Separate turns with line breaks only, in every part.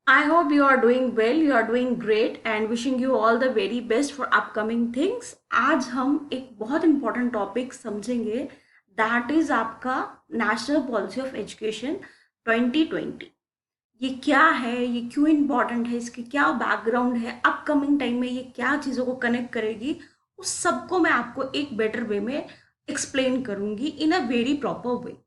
I hope you are doing well, you are doing great and wishing you all the very best for upcoming things. आज हम एक बहुत important topic समझेंगे that is आपका National Policy of Education 2020। ये क्या है, ये क्यों इम्पॉर्टेंट है, इसके क्या बैकग्राउंड है, अपकमिंग टाइम में ये क्या चीज़ों को कनेक्ट करेगी, उस सबको मैं आपको एक बेटर वे में एक्सप्लेन करूँगी इन अ वेरी प्रॉपर वे,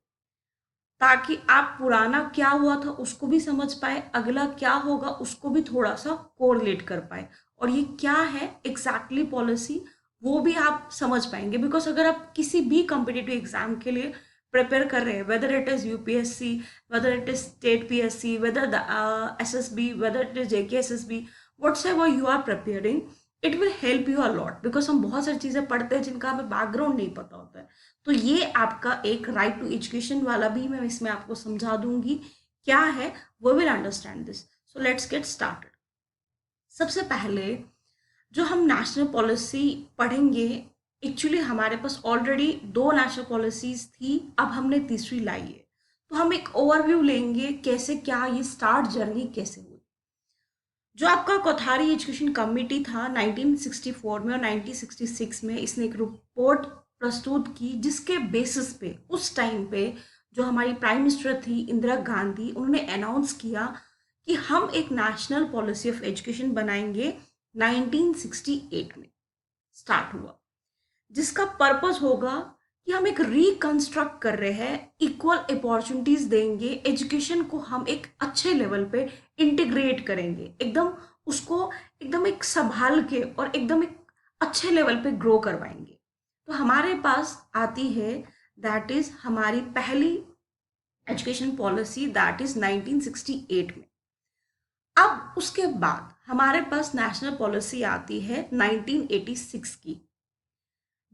ताकि आप पुराना क्या हुआ था उसको भी समझ पाए, अगला क्या होगा उसको भी थोड़ा सा कोरिलेट कर पाए, और ये क्या है एग्जैक्टली पॉलिसी वो भी आप समझ पाएंगे। बिकॉज अगर आप किसी भी कॉम्पिटिटिव एग्जाम के लिए प्रिपेयर कर रहे हैं, whether it is UPSC, whether it is state PSC, whether the SSB, whether it is JK SSB, what's ever you are preparing, it will help you a lot. Because हम बहुत सारी चीज़ें पढ़ते हैं जिनका हमें बैकग्राउंड नहीं पता होता है। तो ये आपका एक राइट टू एजुकेशन वाला भी मैं इसमें आपको समझा दूंगी क्या है, वो will understand this. So let's get started. सबसे पहले जो हम नेशनल पॉलिसी पढ़ेंगे, एक्चुअली हमारे पास ऑलरेडी दो नेशनल पॉलिसीज थी, अब हमने तीसरी लाई है। तो हम एक ओवरव्यू लेंगे कैसे क्या ये स्टार्ट जर्नी कैसे हुई। जो आपका कोठारी एजुकेशन कमेटी था 1964 में और 1966 में, इसने एक रिपोर्ट प्रस्तुत की जिसके बेसिस पे उस टाइम पे जो हमारी प्राइम मिनिस्टर थी इंदिरा गांधी, उन्होंने अनाउंस किया कि हम एक नेशनल पॉलिसी ऑफ एजुकेशन बनाएंगे। 1968 में स्टार्ट हुआ, जिसका पर्पस होगा कि हम एक रिकंस्ट्रक्ट कर रहे हैं, इक्वल अपॉर्चुनिटीज देंगे, एजुकेशन को हम एक अच्छे लेवल पे इंटीग्रेट करेंगे, एकदम उसको एकदम एक संभाल के और एकदम एक अच्छे लेवल पे ग्रो करवाएंगे। तो हमारे पास आती है दैट इज हमारी पहली एजुकेशन पॉलिसी, दैट इज 1968 में। अब उसके बाद हमारे पास नेशनल पॉलिसी आती है 1986 की,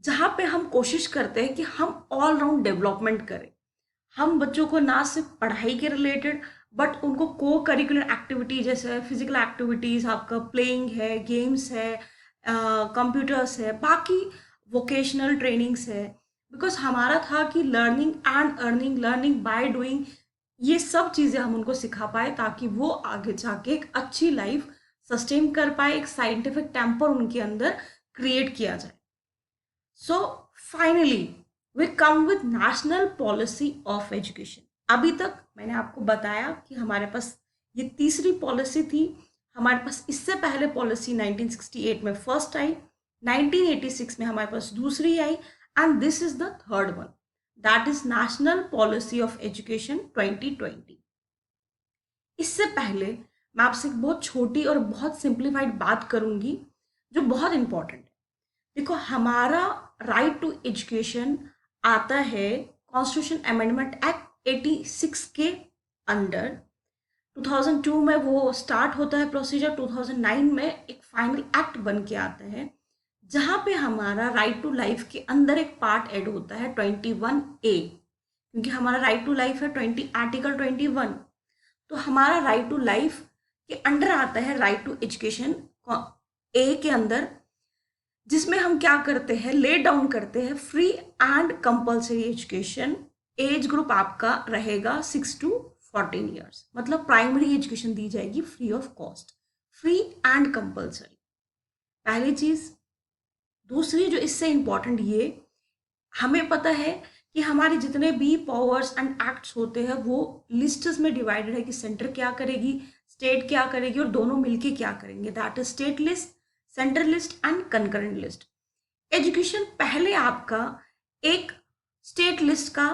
जहाँ पे हम कोशिश करते हैं कि हम ऑल राउंड डेवलपमेंट करें। हम बच्चों को ना सिर्फ पढ़ाई के रिलेटेड बट उनको को करिकुलर एक्टिविटी जैसे फिजिकल एक्टिविटीज़, आपका प्लेइंग है, गेम्स है, कंप्यूटर्स है, बाकी वोकेशनल ट्रेनिंग्स है। बिकॉज हमारा था कि learning and earning, learning by doing, ये सब चीज़ें हम उनको सिखा पाए ताकि वो आगे जाके एक अच्छी लाइफ सस्टेन कर पाए, एक साइंटिफिक टेम्पर उनके अंदर क्रिएट किया जाए। So finally we come with national policy of education. अभी तक मैंने आपको बताया कि हमारे पास ये तीसरी पॉलिसी थी। हमारे पास इससे पहले पॉलिसी 1968 में फर्स्ट आई, 1986 में हमारे पास दूसरी आई, and this is the third one, that is national policy of education 2020। इससे पहले मैं आपसे एक बहुत छोटी और बहुत सिंप्लीफाइड बात करूंगी जो बहुत इंपॉर्टेंट है। देखो, हमारा राइट टू एजुकेशन आता है कॉन्स्टिट्यूशन अमेंडमेंट एक्ट 86 के अंडर। 2002 में वो स्टार्ट होता है प्रोसीजर, 2009 में एक फाइनल एक्ट बन के आता है, जहाँ पे हमारा राइट टू लाइफ के अंदर एक पार्ट ऐड होता है 21A, क्योंकि हमारा राइट टू लाइफ है आर्टिकल 21। तो हमारा राइट टू लाइफ के अंडर आता है राइट टू एजुकेशन ए के अंदर, जिसमें हम क्या करते हैं, ले डाउन करते हैं free and compulsory education. Age group आपका रहेगा 6 to 14 ईयर्स, मतलब प्राइमरी एजुकेशन दी जाएगी free of cost, free and compulsory, पहली चीज। दूसरी जो इससे इंपॉर्टेंट, ये हमें पता है कि हमारे जितने भी पावर्स एंड एक्ट्स होते हैं वो लिस्ट्स में डिवाइडेड है कि सेंटर क्या करेगी, स्टेट क्या करेगी, और दोनों मिलके क्या करेंगे, that is state list, central list and concurrent list. Education पहले आपका एक स्टेट लिस्ट का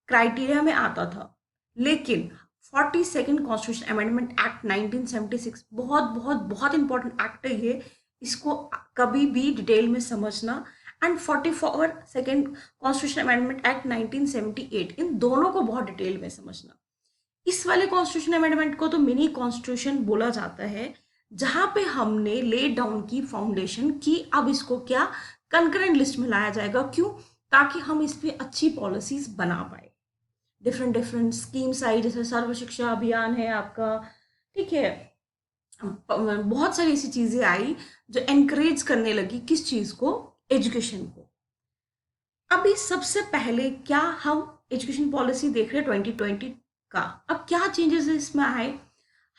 क्राइटेरिया में आता था, लेकिन 42nd कॉन्स्टिट्यूशन अमेंडमेंट एक्ट 1976 बहुत बहुत बहुत इंपॉर्टेंट एक्ट है ये, इसको कभी भी डिटेल में समझना। And 42nd constitution amendment act 1978, इन दोनों को बहुत डिटेल में समझना। इस वाले कॉन्स्टिट्यूशन अमेंडमेंट को तो मिनी कॉन्स्टिट्यूशन बोला जाता है, जहां पे हमने ले डाउन की फाउंडेशन की, अब इसको क्या कंकरेंट लिस्ट में लाया जाएगा, क्यों, ताकि हम इस पे अच्छी पॉलिसीज बना पाए। डिफरेंट डिफरेंट स्कीम्स आई, जैसे सर्व शिक्षा अभियान है आपका, ठीक है, बहुत सारी ऐसी चीजें आई जो एनकरेज करने लगी किस चीज को, एजुकेशन को। अभी सबसे पहले क्या हम एजुकेशन पॉलिसी देख रहे हैं 2020 का, अब क्या चेंजेस इसमें आए।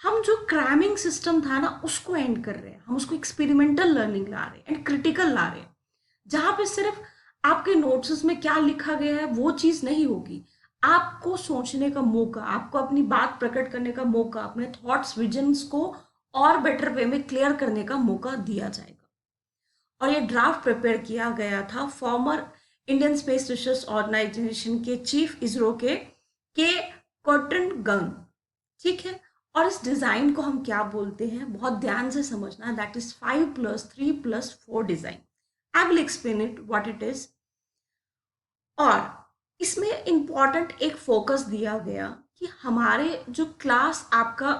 हम जो क्रैमिंग सिस्टम था ना उसको एंड कर रहे हैं, हम उसको एक्सपेरिमेंटल लर्निंग ला रहे हैं एंड क्रिटिकल ला रहे हैं, जहाँ पे सिर्फ आपके नोट्स में क्या लिखा गया है वो चीज़ नहीं होगी, आपको सोचने का मौका, आपको अपनी बात प्रकट करने का मौका, अपने थॉट्स विजन्स को और बेटर वे में क्लियर करने का मौका दिया जाएगा। और ये ड्राफ्ट प्रिपेयर किया गया था former Indian space research organisation के चीफ इसरो के कॉटन गंग, ठीक है। और इस डिजाइन को हम क्या बोलते हैं, बहुत ध्यान से समझना, that is 5+3+4 design. I will explain it what it is. और इसमें इंपॉर्टेंट एक फोकस दिया गया कि हमारे जो क्लास आपका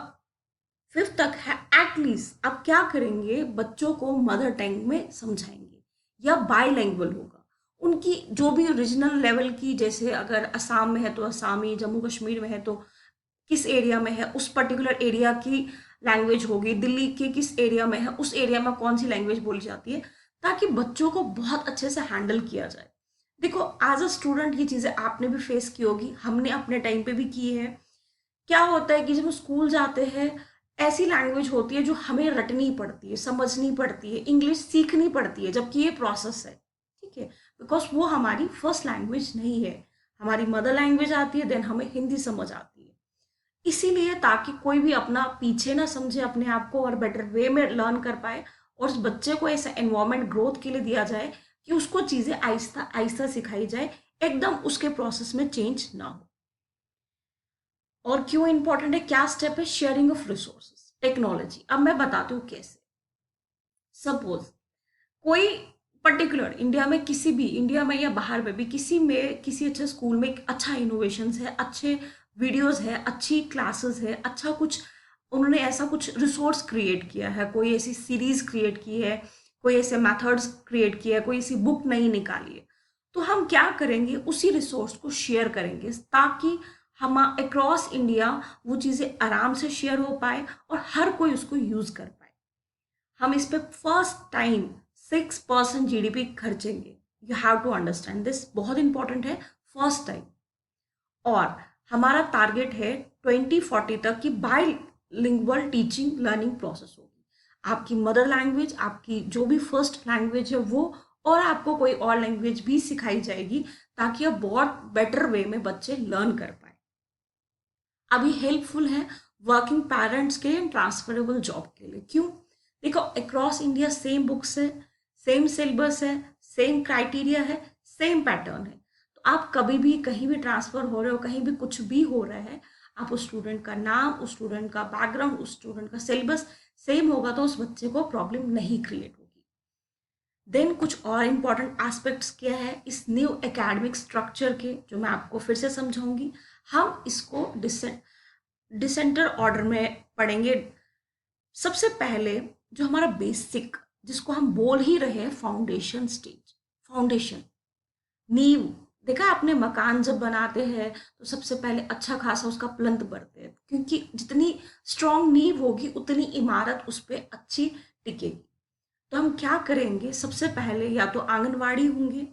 5th तक है, एटलीस्ट आप क्या करेंगे, बच्चों को मदर टंग में समझाएंगे या बाईलैंग्वेज होगा। उनकी जो भी ओरिजिनल लेवल की, जैसे अगर असम में है तो असमी, जम्मू कश्मीर में है तो किस एरिया में है उस पर्टिकुलर एरिया की लैंग्वेज होगी, दिल्ली के किस एरिया में है उस एरिया में कौन सी लैंग्वेज बोली जाती है, ताकि बच्चों को बहुत अच्छे से हैंडल किया जाए। देखो, एज अ स्टूडेंट ये चीज़ें आपने भी फेस की होगी, हमने अपने टाइम पे भी की है। क्या होता है कि जब हम स्कूल जाते हैं, ऐसी लैंग्वेज होती है जो हमें रटनी पड़ती है, समझनी पड़ती है, इंग्लिश सीखनी पड़ती है, जबकि ये प्रोसेस है, ठीक है। बिकॉज वो हमारी फर्स्ट लैंग्वेज नहीं है, हमारी मदर लैंग्वेज आती है, देन हमें हिंदी समझ आती है। इसीलिए ताकि कोई भी अपना पीछे ना समझे अपने आप को और बेटर वे में लर्न कर पाए, और उस बच्चे को ऐसा एनवायरमेंट ग्रोथ के लिए दिया जाए कि उसको चीज़ें आहिस्ता आहिस्ता सिखाई जाए, एकदम उसके प्रोसेस में चेंज ना हो। और क्यों इंपॉर्टेंट है, क्या स्टेप है, शेयरिंग ऑफ रिसोर्सेज, टेक्नोलॉजी। अब मैं बताती हूँ कैसे। सपोज कोई पर्टिकुलर इंडिया में, किसी भी इंडिया में या बाहर में भी, किसी में किसी अच्छे स्कूल में अच्छा इनोवेशन है, अच्छे वीडियोस है, अच्छी क्लासेस है, अच्छा कुछ उन्होंने ऐसा कुछ रिसोर्स क्रिएट किया है, कोई ऐसी सीरीज क्रिएट की है, कोई ऐसे मेथड्स क्रिएट किया है, कोई ऐसी बुक नहीं निकाली है, तो हम क्या करेंगे, उसी रिसोर्स को शेयर करेंगे ताकि हम अक्रॉस इंडिया वो चीज़ें आराम से शेयर हो पाए और हर कोई उसको यूज़ कर पाए। हम इस पे फर्स्ट टाइम 6% जीडीपी खर्चेंगे। You have to understand this, बहुत इंपॉर्टेंट है, फर्स्ट टाइम। और हमारा टारगेट है 2040 तक की बाईलिंगुअल टीचिंग लर्निंग प्रोसेस होगी। आपकी मदर लैंग्वेज, आपकी जो भी फर्स्ट लैंग्वेज है वो, और आपको कोई और लैंग्वेज भी सिखाई जाएगी, ताकि आप बहुत बेटर वे में बच्चे लर्न कर पाए। अभी हेल्पफुल है वर्किंग पेरेंट्स के ट्रांसफरेबल जॉब के लिए। क्यों? देखो, अक्रॉस इंडिया सेम बुक्स है, सेम सिलेबस है, सेम क्राइटेरिया है, सेम पैटर्न है। तो आप कभी भी कहीं भी ट्रांसफर हो रहे हो, कहीं भी कुछ भी हो रहा है, आप उस स्टूडेंट का नाम, उस स्टूडेंट का बैकग्राउंड, उस स्टूडेंट का सिलेबस सेम होगा तो उस बच्चे को प्रॉब्लम नहीं क्रिएट होगी। देन कुछ और इम्पॉर्टेंट एस्पेक्ट्स क्या है इस न्यू एकेडमिक स्ट्रक्चर के, जो मैं आपको फिर से समझाऊंगी। हम इसको डिसेंटर ऑर्डर में पढ़ेंगे। सबसे पहले जो हमारा बेसिक, जिसको हम बोल ही रहे हैं, फाउंडेशन स्टेज, फाउंडेशन, नींव। देखा आपने, मकान जब बनाते हैं तो सबसे पहले अच्छा खासा उसका प्लंथ भरते हैं, क्योंकि जितनी स्ट्रांग नींव होगी उतनी इमारत उस पर अच्छी टिकेगी। तो हम क्या करेंगे, सबसे पहले या तो आंगनवाड़ी होंगे,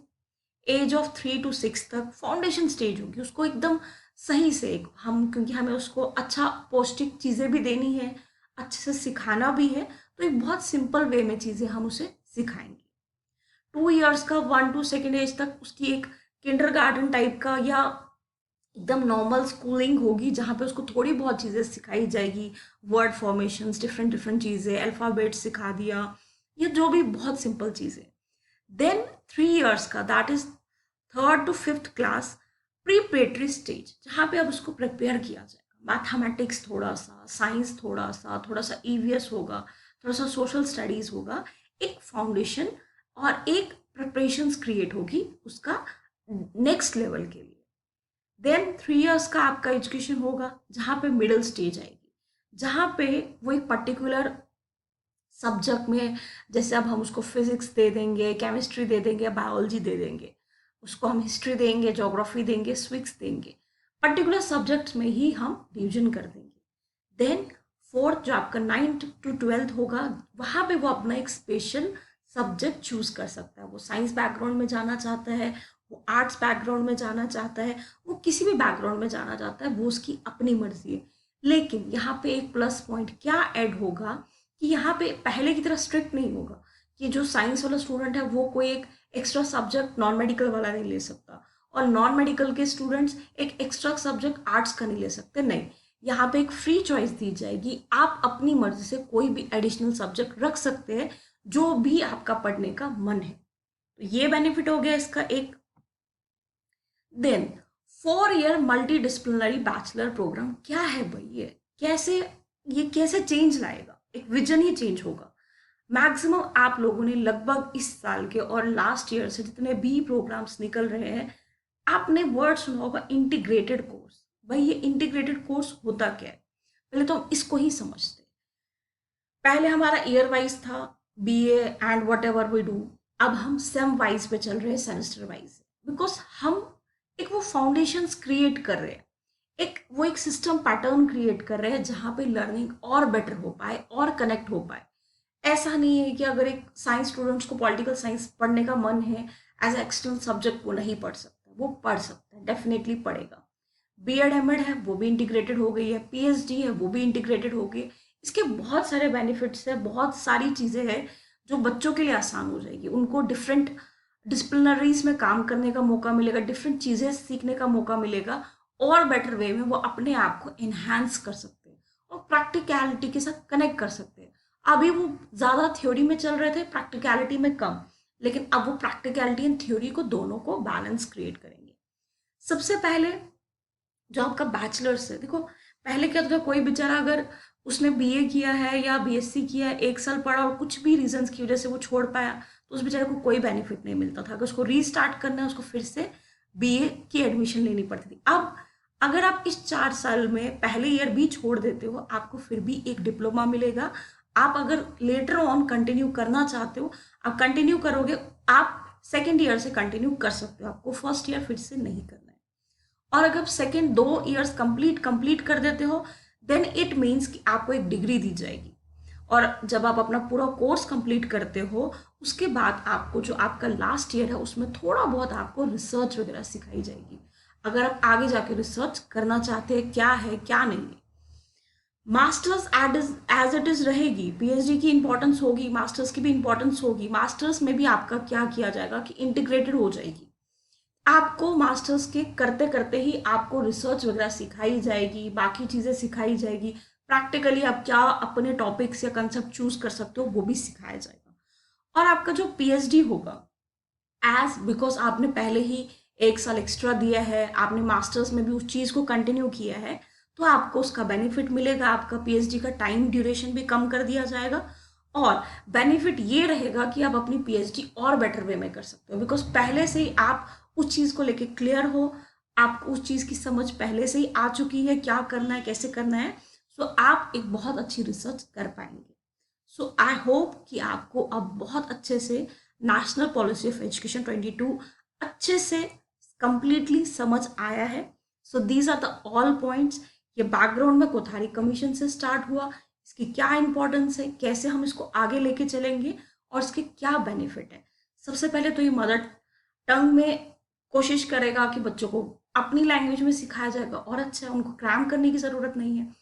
एज ऑफ 3 to 6 तक फाउंडेशन स्टेज होगी, उसको एकदम सही से हम, क्योंकि हमें उसको अच्छा पौष्टिक चीज़ें भी देनी है, अच्छे से सिखाना भी है, तो एक बहुत सिंपल वे में चीज़ें हम उसे सिखाएंगे। 2 इयर्स का 1 to 2 एज तक उसकी एक किंडरगार्टन टाइप का या एकदम नॉर्मल स्कूलिंग होगी, जहाँ पे उसको थोड़ी बहुत चीज़ें सिखाई जाएगी, वर्ड फॉर्मेशंस, डिफरेंट डिफरेंट चीज़ें, अल्फ़ाबेट सिखा दिया, या जो भी बहुत सिंपल चीज़ें। देन 3 इयर्स का, that is 3rd to 5th class, preparatory stage, जहाँ पे अब उसको प्रिपेयर किया जाएगा, मैथमेटिक्स थोड़ा सा, साइंस थोड़ा सा, थोड़ा सा ईवीएस होगा, थोड़ा सा सोशल स्टडीज़ होगा, एक फाउंडेशन और एक प्रिपरेशंस क्रिएट होगी उसका नेक्स्ट लेवल के लिए। देन 3 इयर्स का आपका एजुकेशन होगा, जहाँ पे मिडिल स्टेज आएगी, जहाँ पे वो एक पर्टिकुलर सब्जेक्ट में, जैसे अब हम उसको फिजिक्स दे देंगे, केमिस्ट्री दे देंगे, बायोलॉजी दे देंगे, उसको हम हिस्ट्री देंगे, ज्योग्राफी देंगे, स्विक्स देंगे, पर्टिकुलर सब्जेक्ट्स में ही हम डिवीजन कर देंगे। देन 4th, जो आपका 9th to 12th होगा, वहाँ पे वो अपना एक स्पेशल सब्जेक्ट चूज कर सकता है। वो साइंस बैकग्राउंड में जाना चाहता है, वो आर्ट्स बैकग्राउंड में जाना चाहता है, वो किसी भी बैकग्राउंड में जाना चाहता है, वो उसकी अपनी मर्जी है। लेकिन यहाँ पे एक प्लस पॉइंट क्या ऐड होगा कि यहाँ पे पहले की तरह स्ट्रिक्ट नहीं होगा कि जो साइंस वाला स्टूडेंट है वो कोई एक एक्स्ट्रा सब्जेक्ट नॉन मेडिकल वाला नहीं ले सकता, और नॉन मेडिकल के स्टूडेंट्स एक एक्स्ट्रा सब्जेक्ट आर्ट्स का नहीं ले सकते। नहीं, यहाँ पे एक फ्री चॉइस दी जाएगी, आप अपनी मर्जी से कोई भी एडिशनल सब्जेक्ट रख सकते हैं जो भी आपका पढ़ने का मन है। तो ये बेनिफिट हो गया इसका एक। Then 4 year multi disciplinary bachelor programme क्या है भाई, ये कैसे चेंज लाएगा, एक विजन ही चेंज होगा। मैक्सिमम आप लोगों ने लगभग इस साल के और लास्ट ईयर से जितने भी प्रोग्राम्स निकल रहे हैं, आपने वर्ड सुना होगा इंटीग्रेटेड कोर्स। भाई ये इंटीग्रेटेड कोर्स होता क्या है, पहले तो हम इसको ही समझते हैं। पहले हमारा ईयर वाइज था BA and whatever we do, अब हम सेम वाइज पे चल रहे हैं, सेमेस्टर वाइज, बिकॉज हम एक वो फाउंडेशंस क्रिएट कर रहे हैं, एक सिस्टम पैटर्न क्रिएट कर रहे हैं जहाँ पे लर्निंग और बेटर हो पाए और कनेक्ट हो पाए। ऐसा नहीं है कि अगर एक साइंस स्टूडेंट्स को पॉलिटिकल साइंस पढ़ने का मन है एज एक्सटर्नल सब्जेक्ट, वो नहीं पढ़ सकता, वो पढ़ सकता है, डेफिनेटली पढ़ेगा। B.Ed M.Ed है वो भी इंटीग्रेटेड हो गई है, PhD है वो भी इंटीग्रेटेड हो गई है। इसके बहुत सारे बेनिफिट्स है, बहुत सारी चीज़ें हैं जो बच्चों के लिए आसान हो जाएगी, उनको डिफरेंट डिसिप्लिनरीज में काम करने का मौका मिलेगा, डिफरेंट चीज़ें सीखने का मौका मिलेगा, और बेटर वे में वो अपने आप को एनहांस कर सकते हैं और प्रैक्टिकलिटी के साथ कनेक्ट कर सकते हैं। अभी वो ज़्यादा थ्योरी में चल रहे थे, प्रैक्टिकलिटी में कम, लेकिन अब वो प्रैक्टिकलिटी एंड थ्योरी को दोनों को बैलेंस क्रिएट करेंगे। सबसे पहले जो आपका बैचलर्स है, देखो पहले क्या था, कोई बेचारा अगर उसने BA किया है या BSc किया है, 1 साल पढ़ा और कुछ भी रीजंस की वजह से वो छोड़ पाया, तो उस बेचारे को कोई बेनिफिट नहीं मिलता था। अगर उसको रीस्टार्ट करना है, उसको फिर से BA की एडमिशन लेनी पड़ती थी। अब अगर आप इस 4 साल में पहले ईयर भी छोड़ देते हो, आपको फिर भी एक डिप्लोमा मिलेगा। आप अगर लेटर ऑन कंटिन्यू करना चाहते हो, आप कंटिन्यू करोगे, आप सेकेंड ईयर से कंटिन्यू कर सकते हो, आपको फर्स्ट ईयर फिर से नहीं करना है। और अगर आप सेकेंड 2 ईयर्स कंप्लीट कर देते हो, देन इट मीन्स कि आपको एक डिग्री दी जाएगी। और जब आप अपना पूरा कोर्स कंप्लीट करते हो, उसके बाद आपको जो आपका लास्ट ईयर है उसमें थोड़ा बहुत आपको रिसर्च वगैरह सिखाई जाएगी, अगर आप आगे जाके रिसर्च करना चाहते हैं क्या है क्या नहीं है। मास्टर्स एज इट इज रहेगी, PhD की इंपॉर्टेंस होगी, मास्टर्स की भी इंपॉर्टेंस होगी। मास्टर्स में भी आपका क्या किया जाएगा कि इंटीग्रेटेड हो जाएगी, आपको मास्टर्स के करते करते ही आपको रिसर्च वगैरह सिखाई जाएगी, बाकी चीज़ें सिखाई जाएगी, प्रैक्टिकली आप क्या अपने टॉपिक्स या कंसेप्ट चूज कर सकते हो वो भी सिखाया जाएगा। और आपका जो PhD होगा, एज बिकॉज आपने पहले ही 1 साल एक्स्ट्रा दिया है, आपने मास्टर्स में भी उस चीज़ को कंटिन्यू किया है, तो आपको उसका बेनिफिट मिलेगा, आपका PhD का टाइम ड्यूरेशन भी कम कर दिया जाएगा। और बेनिफिट ये रहेगा कि आप अपनी PhD और बेटर वे में कर सकते हो, बिकॉज पहले से ही आप उस चीज़ को लेके क्लियर हो, आपको उस चीज़ की समझ पहले से ही आ चुकी है, क्या करना है कैसे करना है। सो आप एक बहुत अच्छी रिसर्च कर पाएंगे। सो आई होप कि आपको अब बहुत अच्छे से नेशनल पॉलिसी ऑफ एजुकेशन 22 अच्छे से कंप्लीटली समझ आया है। So these are the all points. ये बैकग्राउंड में कोठारी कमीशन से स्टार्ट हुआ, इसकी क्या इंपॉर्टेंस है, कैसे हम इसको आगे लेके चलेंगे और इसके क्या बेनिफिट है। सबसे पहले तो ये मदर टंग में कोशिश करेगा कि बच्चों को अपनी लैंग्वेज में सिखाया जाएगा, और अच्छा है, उनको क्रैम करने की ज़रूरत नहीं है।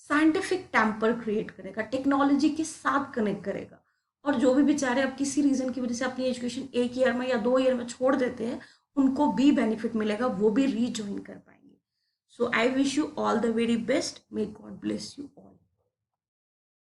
साइंटिफिक टेम्पर क्रिएट करेगा, टेक्नोलॉजी के साथ कनेक्ट करेगा, और जो भी बेचारे अब किसी रीज़न की वजह से अपनी एजुकेशन 1 ईयर में या 2 ईयर में छोड़ देते हैं, उनको भी बेनिफिट मिलेगा, वो भी रीजॉइन कर पाएंगे। So I wish you all the very best, may God bless you all.